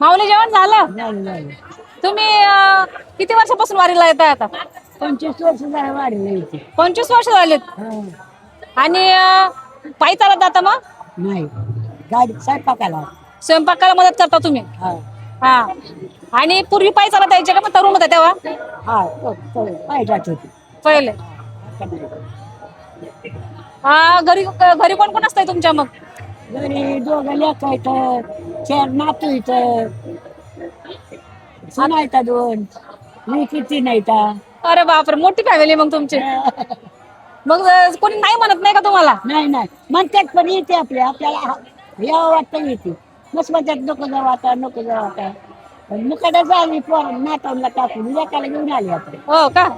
माऊली जेवण झालं? झालं झालं. तुम्ही किती वर्षापासून वारीला येताय आता? 25 वर्ष झालं वाढले इथे. 25 वर्ष झालेत. हा. आणि पायी चालत जाता मग? नाही गाडी स्वयंपाकाला. स्वयंपाकाला मदत करता तुम्ही? हा हा. आणि पूर्वी पायी चालत यायचे का मग तरुण होता तेव्हा? हा पाय जात होती. पहिले. हा. घरी घरी कोण कोण असतंय तुमच्या मग? घरी दोघं लेक इथं, 4 नातू इथं, सुना इथं 2, मी किती नाही का. अरे बापरे, मोठी फॅमिली मग तुमची. मग कोणी नाही म्हणत नाही का तुम्हाला? नाही नाही म्हणतात पण येते आपल्याला यावं वाटतं येते. मस्त म्हणतात नको जाऊ आता नको जाऊ आता. पण मुकाडे झाली पोर नातावला टाकून लेकाला घेऊन आली आता. हो का?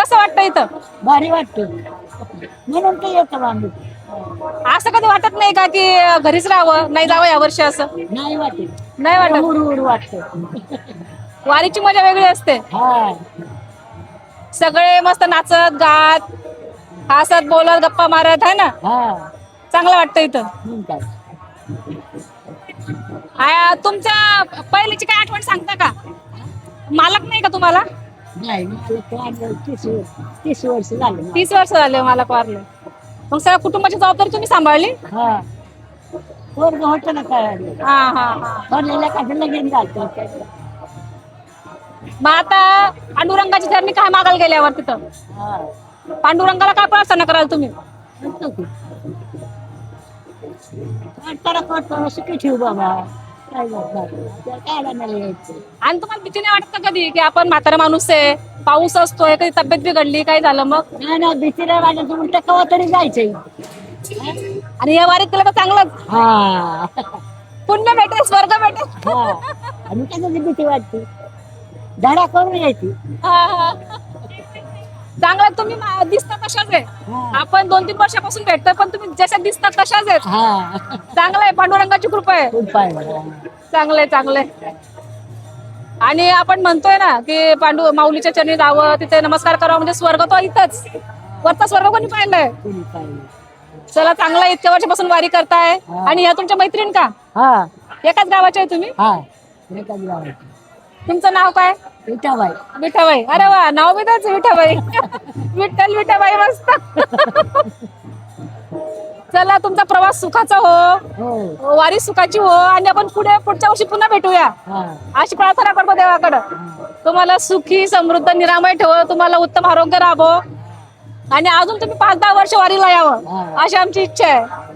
कसं वाटतं इथं? भारी वाटतं म्हणून ते येतं आम्ही. असं कधी वाटत नाही का की घरीच राहावं, नाही जावं या वर्षी असं? नाही वाटत. नाही वाटत. हुरहुर वाटतं. वारीची मजा वेगळी असते. हा सगळे मस्त नाचत गात हसत बोलत गप्पा मारत आहे ना. हा चांगलं वाटतं इथं. मग काय. तुमच्या पहिलीची काय आठवण सांगता का? मालक नाही का तुम्हाला? नाही मला तर 30 वर्ष झाले. 30 वर्ष झाले मालक वारले. मग सगळ्या कुटुंबाची जबाबदारी तुम्ही सांभाळली? हा पोरग होतं ना काय हा हा हा. भरलेल्या कसं लगेच घालतो. मग आता पांडुरंगाची चरणी काय मागायला गेल्यावर तिथं? हा पांडुरंगाला काय प्रार्थना कराल तुम्ही? म्हणतो की करतो सुखी ठेवू बाबा. काय काय नाही यायचं. आणि तुम्हाला भीती नाही वाटत का कधी की आपण म्हातारा माणूस आहे, पाऊस असतोय, कधी तब्येत बिघडली काय झालं मग? नाही नाही भीती नाही वाटत. उलट कवा तरी जायचंय. आणि या वारीत केलं तर चांगलंच. हा पुण्य भेटेल, स्वर्ग भेटेल. हा आणि कशाची भीती वाटते. धडा करून यायची. हा, हा. चांगलं. तुम्ही दिसता तशाच आहे. हा. आपण 2-3 वर्षापासून भेटतोय पण तुम्ही जशा दिसतात तशाच आहेत. हा चांगलं आहे, पांडुरंगाची कृपा आहे. खूप पाय. चांगलंय चांगलंय. आणि आपण म्हणतोय ना की माऊलीच्या चरणी जावं, तिथे नमस्कार करावं म्हणजे स्वर्ग तो इथंच. वरचा स्वर्ग कोणी पाहिलंय? कोणी पाय. चला चांगलं, इतक्या वर्षापासून वारी करताय. हा. आणि ह्या तुमच्या मैत्रीण का? हा एकाच गावाचे आहे तुम्ही? हा एकाच गावाची. तुमचं नाव काय? विठाबाई. विठाबाई. अरे वा, नाव बी त्याच विठाबाई. विठ्ठल विठाबाई मस्त. चला तुमचा प्रवास सुखाचा हो, हो वारी सुखाची हो. आणि आपण पुढच्या वर्षी पुन्हा भेटूया हा अशी प्रार्थना करतो देवाकडं. तुम्हाला सुखी समृद्ध निरामय ठेव, तुम्हाला उत्तम आरोग्य लाभो आणि अजून तुम्ही 5-10 वर्ष वारीला यावं हा. अशी आमची इच्छा आहे.